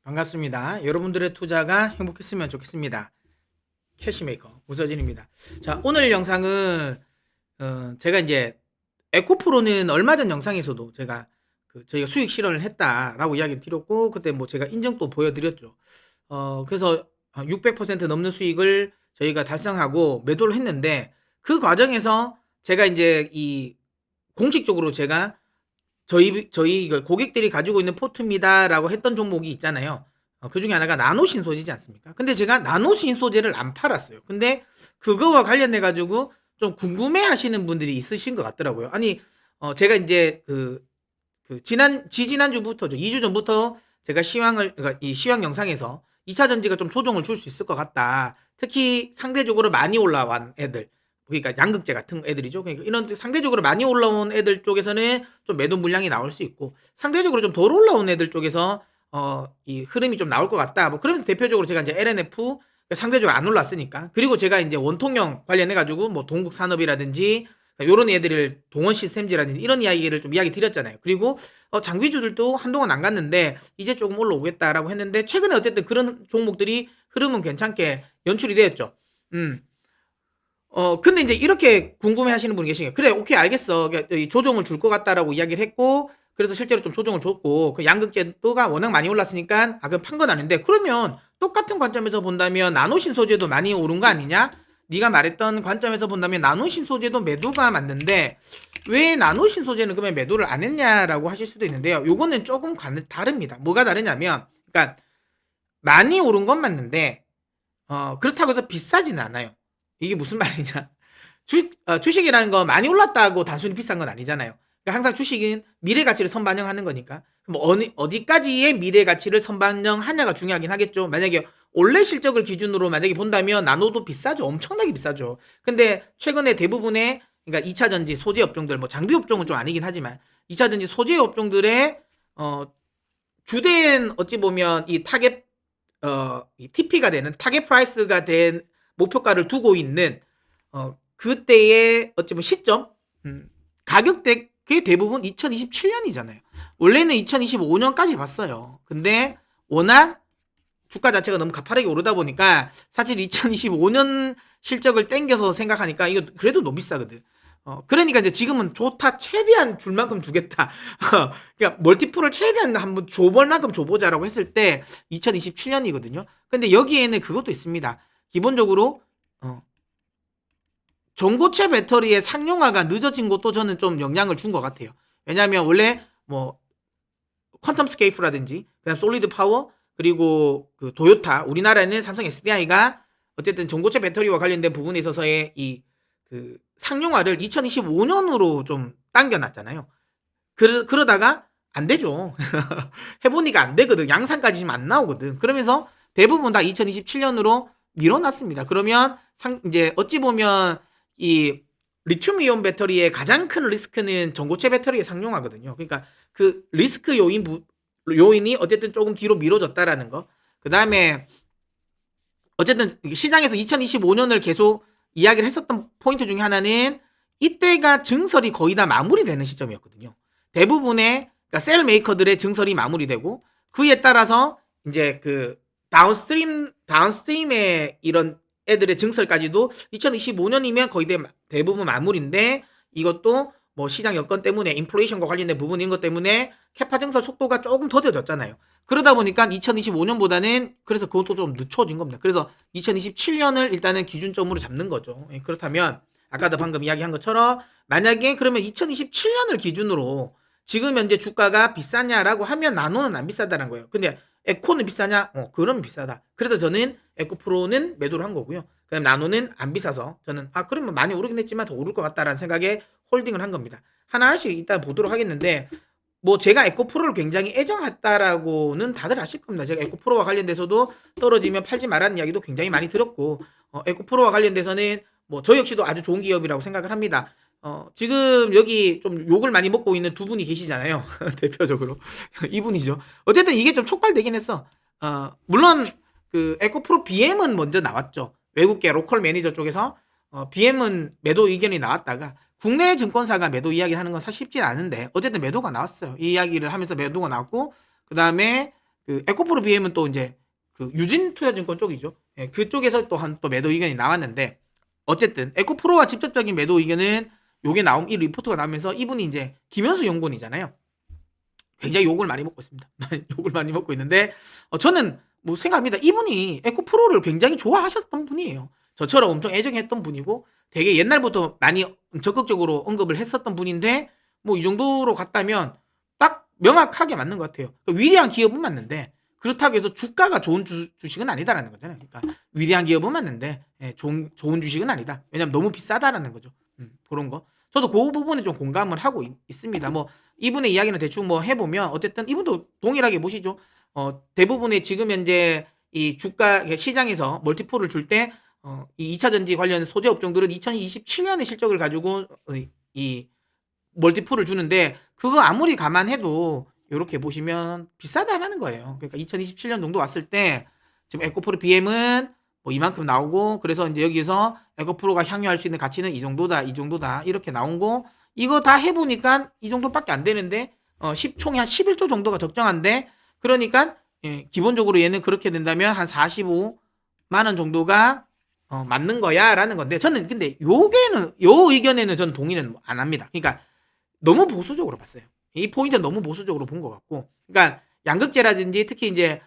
반갑습니다. 여러분들의 투자가 행복했으면 좋겠습니다. 캐시메이커 무서진입니다. 자, 오늘 영상은 제가 이제 에코프로는 얼마 전 영상에서도 제가 저희가 수익 실현을 했다라고 이야기를 드렸고, 그때 뭐 제가 인정도 보여드렸죠. 그래서 600% 넘는 수익을 저희가 달성하고 매도를 했는데, 그 과정에서 제가 이제 이 공식적으로 제가 저희 고객들이 가지고 있는 포트입니다라고 했던 종목이 있잖아요. 그 중에 하나가 나노 신소재지 않습니까? 근데 제가 나노 신소재를 안 팔았어요. 근데 그거와 관련해 가지고 좀 궁금해 하시는 분들이 있으신 것 같더라고요. 아니, 제가 이제 지지난주부터죠. 2주 전부터 제가 그러니까 이 시황 영상에서 2차 전지가 좀 조정을 줄 수 있을 것 같다. 특히 상대적으로 많이 올라온 애들, 그러니까 양극재 같은 애들이죠. 그러니까 이런 상대적으로 많이 올라온 애들 쪽에서는 좀 매도 물량이 나올 수 있고, 상대적으로 좀 덜 올라온 애들 쪽에서 이 흐름이 좀 나올 것 같다. 뭐 그러면 대표적으로 제가 이제 LNF 상대적으로 안 올랐으니까, 그리고 제가 이제 원통형 관련해 가지고 뭐 동국산업이라든지 요런 애들을 동원 시스템즈라든지 이런 이야기를 좀 이야기 드렸잖아요. 그리고 장비주들도 한동안 안 갔는데 이제 조금 올라오겠다라고 했는데, 최근에 어쨌든 그런 종목들이 흐름은 괜찮게 연출이 되었죠. 근데 이제 이렇게 궁금해 하시는 분이 계시네요. 그래, 오케이, 알겠어. 그러니까 이 조정을 줄 것 같다라고 이야기를 했고, 그래서 실제로 좀 조정을 줬고, 그 양극재도가 워낙 많이 올랐으니까, 그럼 판 건 아닌데, 그러면 똑같은 관점에서 본다면 나노신 소재도 많이 오른 거 아니냐? 네가 말했던 관점에서 본다면 나노신 소재도 매도가 맞는데, 왜 나노신 소재는 그러면 매도를 안 했냐라고 하실 수도 있는데요. 요거는 조금 다릅니다. 뭐가 다르냐면, 그러니까 많이 오른 건 맞는데, 그렇다고 해서 비싸지는 않아요. 이게 무슨 말이냐? 주식이라는 건 많이 올랐다고 단순히 비싼 건 아니잖아요. 그러니까 항상 주식은 미래 가치를 선반영하는 거니까. 그럼 어디까지의 미래 가치를 선반영하냐가 중요하긴 하겠죠. 만약에 원래 실적을 기준으로 만약에 본다면 나노도 비싸죠. 엄청나게 비싸죠. 근데 최근에 대부분의, 그러니까 2차 전지 소재 업종들, 뭐 장비 업종은 좀 아니긴 하지만 2차 전지 소재 업종들의 주된 어찌 보면 이 타겟 이 TP가 되는 타겟 프라이스가 된 목표가를 두고 있는 그때의 어찌 보면 시점, 가격대 그게 대부분 2027년이잖아요. 원래는 2025년까지 봤어요. 근데 워낙 주가 자체가 너무 가파르게 오르다 보니까 사실 2025년 실적을 땡겨서 생각하니까 이거 그래도 너무 비싸거든. 그러니까 이제 지금은 좋다, 최대한 줄 만큼 주겠다. 그러니까 멀티플을 최대한 한번 줘볼 만큼 줘보자라고 했을 때 2027년이거든요. 근데 여기에는 그것도 있습니다. 기본적으로 전고체 배터리의 상용화가 늦어진 것도 저는 좀 영향을 준 것 같아요. 왜냐하면 원래 뭐 퀀텀 스케이프라든지 그다음 솔리드 파워, 그리고 그 도요타, 우리나라에는 삼성 SDI가 어쨌든 전고체 배터리와 관련된 부분에 있어서의 그 상용화를 2025년으로 좀 당겨놨잖아요. 그러다가 안 되죠. 해보니까 안 되거든. 양산까지 지금 안 나오거든. 그러면서 대부분 다 2027년으로 밀어놨습니다. 그러면 이제 어찌 보면 이 리튬 이온 배터리의 가장 큰 리스크는 전고체 배터리의 상용화거든요. 그러니까 그 리스크 요인이 어쨌든 조금 뒤로 미뤄졌다라는 거. 그 다음에 어쨌든 시장에서 2025년을 계속 이야기를 했었던 포인트 중에 하나는 이때가 증설이 거의 다 마무리되는 시점이었거든요. 대부분의, 그러니까 셀 메이커들의 증설이 마무리되고, 그에 따라서 이제 그 다운스트림의 이런 애들의 증설까지도 2025년이면 거의 대부분 마무리인데, 이것도 뭐 시장 여건 때문에 인플레이션과 관련된 부분인 것 때문에 캐파 증설 속도가 조금 더뎌졌잖아요. 그러다 보니까 2025년보다는 그래서 그것도 좀 늦춰진 겁니다. 그래서 2027년을 일단은 기준점으로 잡는 거죠. 그렇다면 아까도 방금 이야기한 것처럼 만약에 그러면 2027년을 기준으로 지금 현재 주가가 비싸냐라고 하면 나노는 안 비싸다는 거예요. 근데 에코는 비싸냐? 그러면 비싸다. 그래서 저는 에코프로는 매도를 한 거고요. 그다음 나노는 안 비싸서 저는 그러면 많이 오르긴 했지만 더 오를 것 같다라는 생각에 홀딩을 한 겁니다. 하나씩 일단 보도록 하겠는데, 뭐 제가 에코프로를 굉장히 애정했다라고는 다들 아실 겁니다. 제가 에코프로와 관련돼서도 떨어지면 팔지 말라는 이야기도 굉장히 많이 들었고, 에코프로와 관련돼서는 뭐 저 역시도 아주 좋은 기업이라고 생각을 합니다. 지금 여기 좀 욕을 많이 먹고 있는 두 분이 계시잖아요. 대표적으로 이분이죠. 어쨌든 이게 좀 촉발되긴 했어. 물론 그 에코프로 BM은 먼저 나왔죠. 외국계 로컬 매니저 쪽에서 BM은 매도 의견이 나왔다가 국내 증권사가 매도 이야기를 하는 건 사실 쉽진 않은데 어쨌든 매도가 나왔어요. 이 이야기를 하면서 매도가 나왔고, 그 다음에 그 에코프로 BM은 또 이제 그 유진투자증권 쪽이죠. 예, 그쪽에서 또 매도 의견이 나왔는데 어쨌든 에코프로와 직접적인 매도 의견은 요게 나온 이 리포트가 나오면서 이분이 이제 김현수 연구원이잖아요. 굉장히 욕을 많이 먹고 있습니다. 욕을 많이 먹고 있는데 저는 뭐 생각합니다. 이분이 에코프로를 굉장히 좋아하셨던 분이에요. 저처럼 엄청 애정했던 분이고 되게 옛날부터 많이 적극적으로 언급을 했었던 분인데 뭐 이 정도로 갔다면 딱 명확하게 맞는 것 같아요. 그러니까 위대한 기업은 맞는데 그렇다고 해서 주가가 좋은 주식은 아니다라는 거잖아요. 그러니까 위대한 기업은 맞는데 좋은 주식은 아니다. 왜냐면 너무 비싸다라는 거죠. 그런 거. 저도 그 부분에 좀 공감을 하고 있습니다. 뭐 이분의 이야기는 대충 뭐 해보면 어쨌든 이분도 동일하게 보시죠. 대부분의 지금 현재 이 주가 시장에서 멀티플을 줄 때 이 2차 전지 관련 소재 업종들은 2027년의 실적을 가지고 이 멀티플을 주는데 그거 아무리 감안해도 이렇게 보시면 비싸다라는 거예요. 그러니까 2027년 정도 왔을 때 지금 에코프로 BM은 뭐 이만큼 나오고 그래서 이제 여기서 에코프로가 향유할 수 있는 가치는 이 정도다, 이 정도다 이렇게 나온 거 이거 다 해보니까 이 정도밖에 안 되는데 총이 한 11조 정도가 적정한데 그러니까 기본적으로 얘는 그렇게 된다면 한 45만 원 정도가 맞는 거야라는 건데 저는 근데 요 의견에는 저는 동의는 안 합니다. 그러니까 너무 보수적으로 봤어요. 이 포인트는 너무 보수적으로 본 것 같고 그러니까 양극재라든지 특히 이제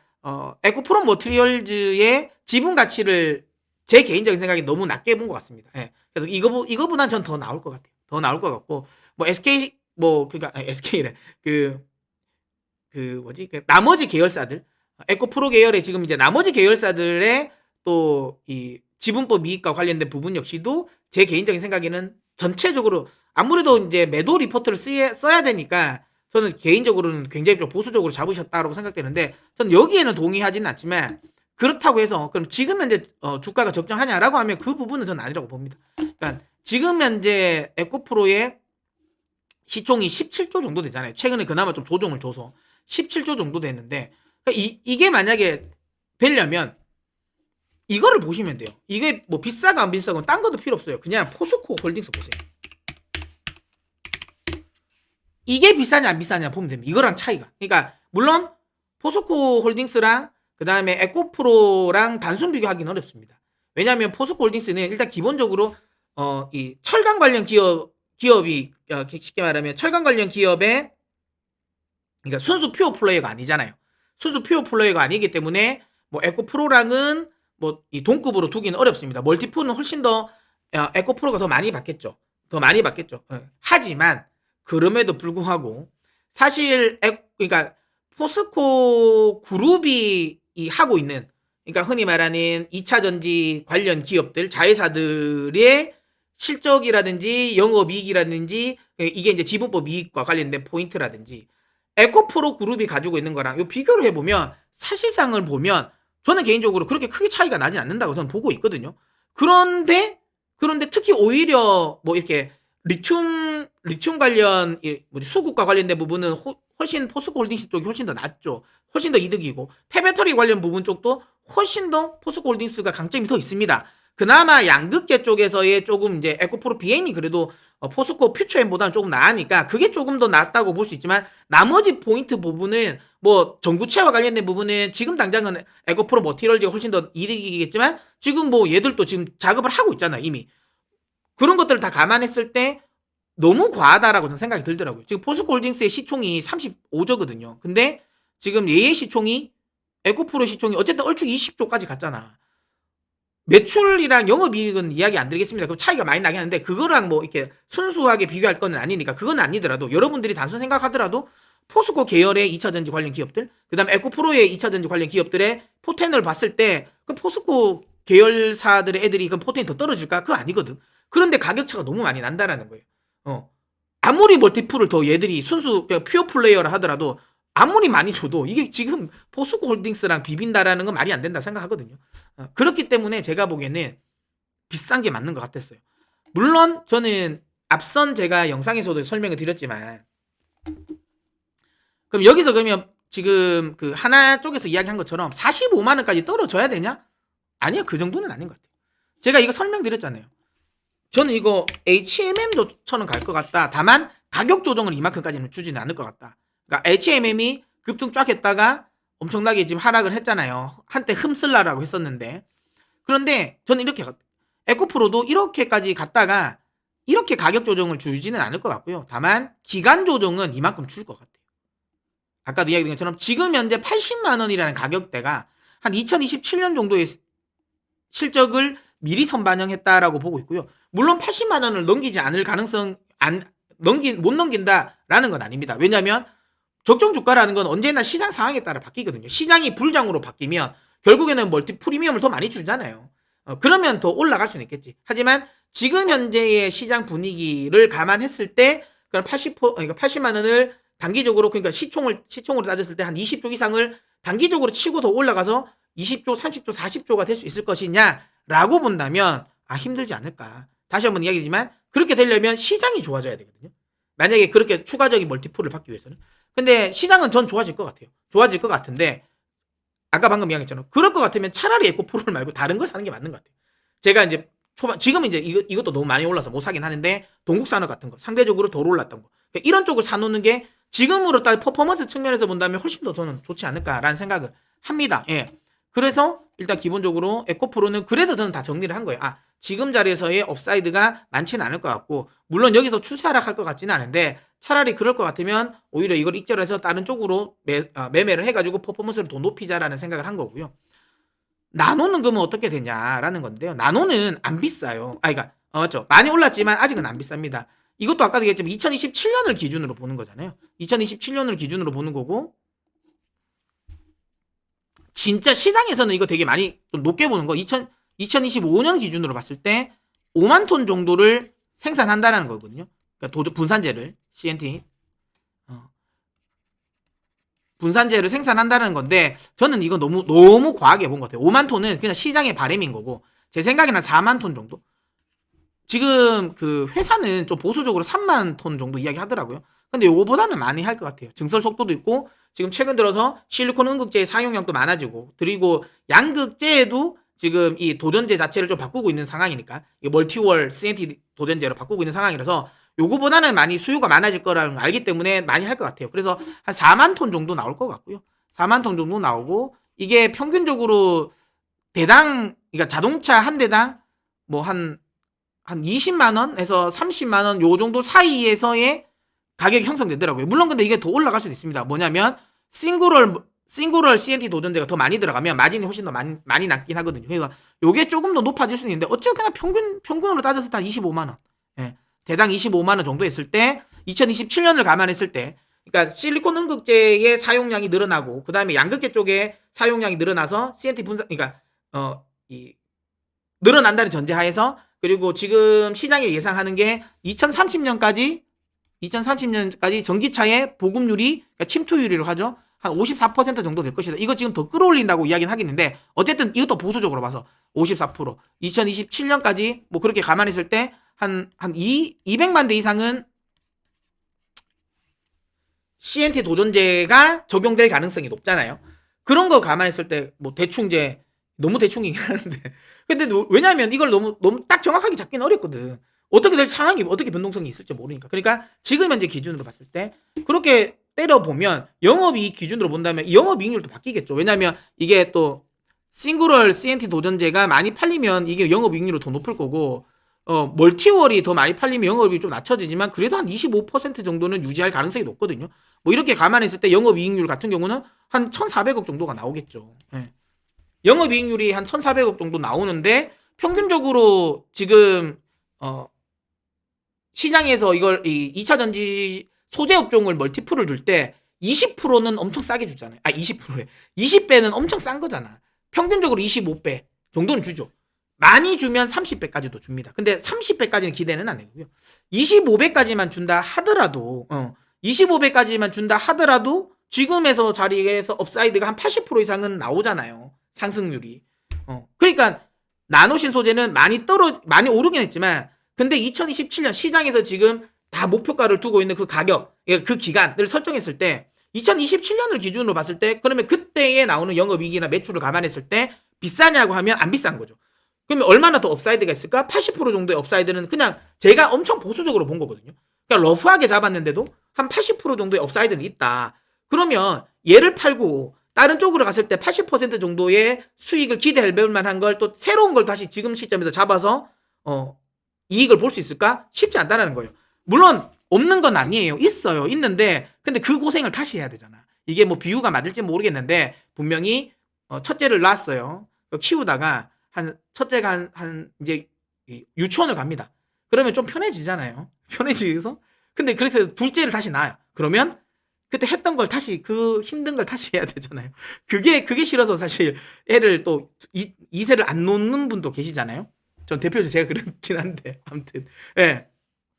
에코프로 머티리얼즈의 지분 가치를 제 개인적인 생각에 너무 낮게 본 것 같습니다. 예. 그래서 이거보단 전 더 나올 것 같아요. 더 나올 것 같고 뭐 SK 뭐 그러니까 SK래 그 뭐지 그 나머지 계열사들 에코프로 계열의 지금 이제 나머지 계열사들의 또 이 지분법 이익과 관련된 부분 역시도 제 개인적인 생각에는 전체적으로 아무래도 이제 매도 리포트를 써야 되니까 저는 개인적으로는 굉장히 좀 보수적으로 잡으셨다고 생각되는데 저는 여기에는 동의하지는 않지만 그렇다고 해서 그럼 지금 현재 주가가 적정하냐라고 하면 그 부분은 저는 아니라고 봅니다. 그러니까 지금 현재 에코프로의 시총이 17조 정도 되잖아요. 최근에 그나마 좀 조정을 줘서 17조 정도 됐는데 그러니까 이게 만약에 되려면 이거를 보시면 돼요. 이게 뭐 비싸고 안 비싸고 딴 것도 필요 없어요. 그냥 포스코 홀딩스 보세요. 이게 비싸냐 안 비싸냐 보면 됩니다. 이거랑 차이가. 그러니까 물론 포스코 홀딩스랑 그 다음에 에코프로랑 단순 비교하기는 어렵습니다. 왜냐하면 포스코 홀딩스는 일단 기본적으로 이 철강 관련 기업이 쉽게 말하면 철강 관련 기업의 그러니까 순수 퓨어 플레이어가 아니잖아요. 순수 퓨어 플레이어가 아니기 때문에 뭐 에코프로랑은 뭐 이 동급으로 두기는 어렵습니다. 멀티플은 훨씬 더 에코프로가 더 많이 받겠죠. 더 많이 받겠죠. 하지만 그럼에도 불구하고 사실 그러니까 포스코 그룹이 하고 있는 그러니까 흔히 말하는 2차 전지 관련 기업들 자회사들의 실적이라든지 영업이익이라든지 이게 이제 지분법 이익과 관련된 포인트라든지 에코프로 그룹이 가지고 있는 거랑 요 비교를 해보면 사실상을 보면 저는 개인적으로 그렇게 크게 차이가 나진 않는다고 저는 보고 있거든요. 그런데 특히 오히려 뭐 이렇게 리튬 관련 수국과 관련된 부분은 훨씬 포스코 홀딩스 쪽이 훨씬 더 낫죠. 훨씬 더 이득이고 폐배터리 관련 부분 쪽도 훨씬 더 포스코 홀딩스가 강점이 더 있습니다. 그나마 양극재 쪽에서의 조금 이제 에코프로 BM이 그래도 포스코 퓨처엠보다는 조금 나으니까 그게 조금 더 낫다고 볼 수 있지만 나머지 포인트 부분은 뭐 전구체와 관련된 부분은 지금 당장은 에코프로 머티리얼즈가 훨씬 더 이득이겠지만 지금 뭐 얘들도 지금 작업을 하고 있잖아요 이미. 그런 것들을 다 감안했을 때 너무 과하다라고 저는 생각이 들더라고요. 지금 포스코 홀딩스의 시총이 35조거든요. 근데 지금 얘의 시총이 에코프로 시총이 어쨌든 얼추 20조까지 갔잖아. 매출이랑 영업이익은 이야기 안 드리겠습니다. 그럼 차이가 많이 나긴 하는데 그거랑 뭐 이렇게 순수하게 비교할 건 아니니까 그건 아니더라도 여러분들이 단순 생각하더라도 포스코 계열의 2차전지 관련 기업들 그 다음에 에코프로의 2차전지 관련 기업들의 포텐을 봤을 때 그 포스코 계열사들의 애들이 그 포텐이 더 떨어질까? 그거 아니거든. 그런데 가격차가 너무 많이 난다라는 거예요. 아무리 멀티플을 더 얘들이 순수 퓨어 플레이어라 하더라도 아무리 많이 줘도 이게 지금 포스코 홀딩스랑 비빈다라는 건 말이 안 된다 생각하거든요. 그렇기 때문에 제가 보기에는 비싼 게 맞는 것 같았어요. 물론 저는 앞선 제가 영상에서도 설명을 드렸지만 그럼 여기서 그러면 지금 그 하나 쪽에서 이야기한 것처럼 45만 원까지 떨어져야 되냐? 아니요. 그 정도는 아닌 것 같아요. 제가 이거 설명드렸잖아요. 저는 이거 HMM조처럼 갈 것 같다. 다만 가격 조정을 이만큼까지는 주지는 않을 것 같다. 그러니까 HMM이 급등 쫙 했다가 엄청나게 지금 하락을 했잖아요. 한때 흠쓸라라고 했었는데. 그런데 저는 이렇게 에코프로도 이렇게까지 갔다가 이렇게 가격 조정을 주지는 않을 것 같고요. 다만 기간 조정은 이만큼 줄 것 같아요. 아까도 이야기드린 것처럼 지금 현재 80만 원이라는 가격대가 한 2027년 정도의 실적을 미리 선반영했다라고 보고 있고요. 물론 80만 원을 넘기지 않을 가능성 못 넘긴다라는 건 아닙니다. 왜냐하면 적정 주가라는 건 언제나 시장 상황에 따라 바뀌거든요. 시장이 불장으로 바뀌면 결국에는 멀티 프리미엄을 더 많이 주잖아요. 그러면 더 올라갈 수는 있겠지. 하지만 지금 현재의 시장 분위기를 감안했을 때 그럼 80만 원을 단기적으로 그러니까 시총으로 따졌을 때 한 20조 이상을 단기적으로 치고 더 올라가서 20조, 30조, 40조가 될 수 있을 것이냐라고 본다면 힘들지 않을까. 다시 한번 이야기지만 그렇게 되려면 시장이 좋아져야 되거든요. 만약에 그렇게 추가적인 멀티플을 받기 위해서는. 근데 시장은 전 좋아질 것 같아요. 좋아질 것 같은데 아까 방금 이야기했잖아요. 그럴 것 같으면 차라리 에코프로를 말고 다른 걸 사는 게 맞는 것 같아요. 제가 이제 지금은 이제 이것도 너무 많이 올라서 못 사긴 하는데 동국산업 같은 거 상대적으로 덜 올랐던 거 그러니까 이런 쪽을 사놓는 게 지금으로 따 퍼포먼스 측면에서 본다면 훨씬 더 저는 좋지 않을까라는 생각을 합니다. 예. 그래서 일단 기본적으로 에코프로는 그래서 저는 다 정리를 한 거예요. 지금 자리에서의 업사이드가 많지는 않을 것 같고 물론 여기서 추세 하락할 것 같지는 않은데 차라리 그럴 것 같으면 오히려 이걸 익절해서 다른 쪽으로 매매를 해가지고 퍼포먼스를 더 높이자라는 생각을 한 거고요. 나노는 그러면 어떻게 되냐라는 건데요. 나노는 안 비싸요. 그러니까 맞죠. 많이 올랐지만 아직은 안 비쌉니다. 이것도 아까도 얘기했지만 2027년을 기준으로 보는 거잖아요. 2027년을 기준으로 보는 거고 진짜 시장에서는 이거 되게 많이 좀 높게 보는 거 2025년 기준으로 봤을 때 5만 톤 정도를 생산한다는 거거든요. 그러니까 분산재를 CNT 분산재를 생산한다는 건데 저는 이거 너무 과하게 본 것 같아요. 5만 톤은 그냥 시장의 바램인 거고 제 생각에는 4만 톤 정도. 지금 그 회사는 좀 보수적으로 3만 톤 정도 이야기 하더라고요. 근데 요거보다는 많이 할 것 같아요. 증설 속도도 있고 지금 최근 들어서 실리콘 음극재의 사용량도 많아지고 그리고 양극재에도 지금 이 도전재 자체를 좀 바꾸고 있는 상황이니까 멀티월 CNT 도전재로 바꾸고 있는 상황이라서 요거보다는 많이 수요가 많아질 거라는 걸 알기 때문에 많이 할 것 같아요. 그래서 한 4만 톤 정도 나올 것 같고요. 4만 톤 정도 나오고 이게 평균적으로 그러니까 자동차 한 대당 뭐 한 20만 원에서 30만 원 요 정도 사이에서의 가격이 형성되더라고요. 물론 근데 이게 더 올라갈 수도 있습니다. 뭐냐면 싱글월 CNT 도전재가 더 많이 들어가면 마진이 훨씬 더 많이 남긴 하거든요. 그래서 요게 조금 더 높아질 수는 있는데 어쨌거나 평균으로 따졌을 때 한 25만 원. 예. 대당 25만 원 정도 했을 때 2027년을 감안했을 때 그러니까 실리콘 음극재의 사용량이 늘어나고 그다음에 양극재 쪽에 사용량이 늘어나서 CNT 분산 그러니까 늘어난다는 전제하에서 그리고 지금 시장에 예상하는 게 2030년까지 전기차의 보급률이 그러니까 침투율이라고 하죠. 한 54% 정도 될 것이다. 이거 지금 더 끌어올린다고 이야기는 하겠는데 어쨌든 이것도 보수적으로 봐서 54% 2027년까지 뭐 그렇게 감안했을 때 한 200만 대 이상은 CNT 도전재가 적용될 가능성이 높잖아요. 그런 거 감안했을 때 뭐 대충 너무 대충이긴 하는데 근데 왜냐하면 이걸 너무 딱 정확하게 잡기는 어렵거든. 어떻게 될 상황이 어떻게 변동성이 있을지 모르니까. 그러니까 지금 현재 기준으로 봤을 때 그렇게 때려보면 영업이익 기준으로 본다면 영업이익률도 바뀌겠죠. 왜냐하면 이게 또 싱글월 CNT 도전재가 많이 팔리면 이게 영업이익률이 더 높을 거고 멀티월이 더 많이 팔리면 영업이익이 좀 낮춰지지만 그래도 한 25% 정도는 유지할 가능성이 높거든요. 뭐 이렇게 감안했을 때 영업이익률 같은 경우는 한 1,400억 정도가 나오겠죠. 예. 영업이익률이 한 1,400억 정도 나오는데 평균적으로 지금 시장에서 이걸 이 2차 전지 소재 업종을 멀티플을 줄 때 20%는 엄청 싸게 주잖아요. 20%래. 20배는 엄청 싼 거잖아. 평균적으로 25배 정도는 주죠. 많이 주면 30배까지도 줍니다. 근데 30배까지는 기대는 안 해고요. 25배까지만 준다 하더라도 25배까지만 준다 하더라도 지금에서 자리에서 업사이드가 한 80% 이상은 나오잖아요. 상승률이. 그러니까 나노신 소재는 많이 오르긴 했지만 근데 2027년 시장에서 지금 다 목표가를 두고 있는 그 가격, 그 기간을 설정했을 때 2027년을 기준으로 봤을 때 그러면 그때에 나오는 영업이익이나 매출을 감안했을 때 비싸냐고 하면 안 비싼 거죠. 그러면 얼마나 더 업사이드가 있을까? 80% 정도의 업사이드는 그냥 제가 엄청 보수적으로 본 거거든요. 그러니까 러프하게 잡았는데도 한 80% 정도의 업사이드는 있다. 그러면 얘를 팔고 다른 쪽으로 갔을 때 80% 정도의 수익을 기대할 만한 걸 또 새로운 걸 다시 지금 시점에서 잡아서 이익을 볼 수 있을까? 쉽지 않다는 거예요. 물론 없는 건 아니에요. 있어요. 있는데 근데 그 고생을 다시 해야 되잖아. 이게 뭐 비유가 맞을지 모르겠는데 분명히 첫째를 낳았어요. 키우다가 첫째가 한 이제 유치원을 갑니다. 그러면 좀 편해지잖아요. 편해지서 근데 그렇게 해서 둘째를 다시 낳아요. 그러면 그때 했던 걸 다시 그 힘든 걸 다시 해야 되잖아요. 그게 싫어서 사실 애를 또 2세를 안 놓는 분도 계시잖아요. 전 대표적으로 제가 그렇긴 한데 아무튼 예.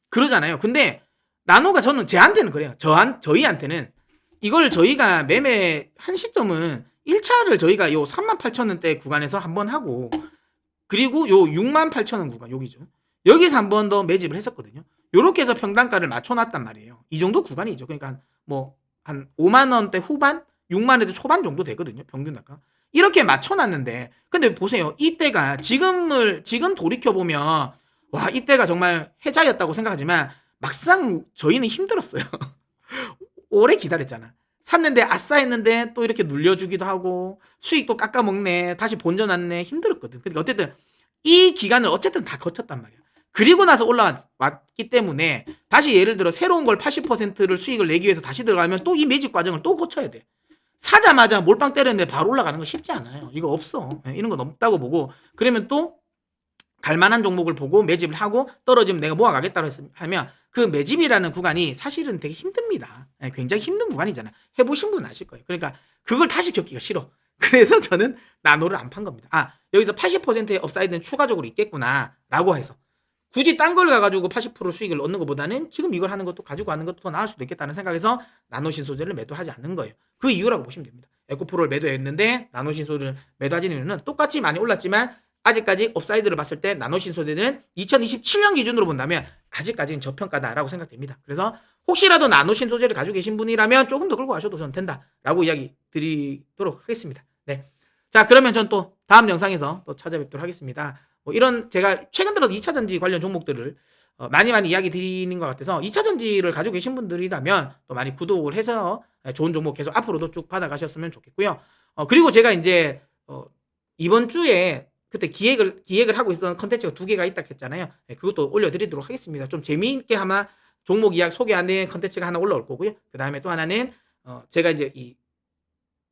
그러잖아요. 근데 나노가 저는 제한테는 그래요. 저희한테는 이걸 저희가 매매한 시점은 1차를 저희가 요 38,000원대 구간에서 한번 하고 그리고 요 68,000원 구간 여기죠. 여기서 한 번 더 매집을 했었거든요. 요렇게 해서 평단가를 맞춰 놨단 말이에요. 이 정도 구간이죠. 그러니까 뭐 한 5만 원대 후반, 6만 원대 초반 정도 되거든요. 평균 단가. 이렇게 맞춰 놨는데 근데 보세요. 이때가 지금 돌이켜 보면 와, 이때가 정말 해자였다고 생각하지만 막상 저희는 힘들었어요. 오래 기다렸잖아. 샀는데 아싸 했는데 또 이렇게 눌려주기도 하고 수익도 깎아먹네. 다시 본전났네. 힘들었거든. 그러니까 어쨌든 이 기간을 어쨌든 다 거쳤단 말이야. 그리고 나서 올라왔기 때문에 다시 예를 들어 새로운 걸 80%를 수익을 내기 위해서 다시 들어가면 또 이 매집 과정을 또 거쳐야 돼. 사자마자 몰빵 때렸는데 바로 올라가는 거 쉽지 않아요. 이거 없어. 이런 건 없다고 보고 그러면 또 갈만한 종목을 보고 매집을 하고 떨어지면 내가 모아가겠다고 하면 그 매집이라는 구간이 사실은 되게 힘듭니다. 굉장히 힘든 구간이잖아. 해보신 분은 아실 거예요. 그러니까 그걸 다시 겪기가 싫어. 그래서 저는 나노를 안 판 겁니다. 아, 여기서 80%의 업사이드는 추가적으로 있겠구나 라고 해서 굳이 딴 걸 가가지고 80% 수익을 얻는 것보다는 지금 이걸 하는 것도 가지고 가는 것도 더 나을 수도 있겠다는 생각에서 나노신소재를 매도하지 않는 거예요. 그 이유라고 보시면 됩니다. 에코프로를 매도했는데 나노신소재를 매도하지 이유는 똑같이 많이 올랐지만 아직까지 업사이드를 봤을 때 나노신소재는 2027년 기준으로 본다면 아직까지는 저평가다라고 생각됩니다. 그래서 혹시라도 나노신소재를 가지고 계신 분이라면 조금 더 끌고 가셔도 저는 된다라고 이야기 드리도록 하겠습니다. 네. 자, 그러면 전 또 다음 영상에서 또 찾아뵙도록 하겠습니다. 뭐 이런 제가 최근 들어 2차전지 관련 종목들을 많이 이야기 드리는 것 같아서 2차전지를 가지고 계신 분들이라면 또 많이 구독을 해서 좋은 종목 계속 앞으로도 쭉 받아가셨으면 좋겠고요. 그리고 제가 이제 이번 주에 그때 기획을 하고 있었던 컨텐츠가 2개가 있다 했잖아요. 그것도 올려드리도록 하겠습니다. 좀 재미있게 아마 종목 이야기 소개하는 컨텐츠가 하나 올라올 거고요. 그 다음에 또 하나는 제가 이제 이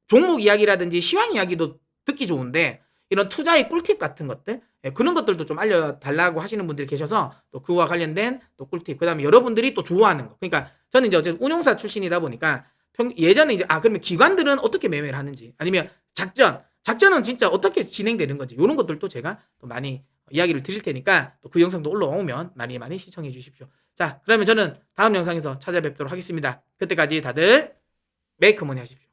종목 이야기라든지 시황 이야기도 듣기 좋은데 이런 투자의 꿀팁 같은 것들 그런 것들도 좀 알려달라고 하시는 분들이 계셔서 또 그와 관련된 또 꿀팁 그 다음에 여러분들이 또 좋아하는 거 그러니까 저는 이제 어쨌든 운용사 출신이다 보니까 예전에 이제 그러면 기관들은 어떻게 매매를 하는지 아니면 작전은 진짜 어떻게 진행되는 건지 이런 것들도 제가 또 많이 이야기를 드릴 테니까 또 그 영상도 올라오면 많이 시청해 주십시오. 자, 그러면 저는 다음 영상에서 찾아뵙도록 하겠습니다. 그때까지 다들 메이크머니 하십시오.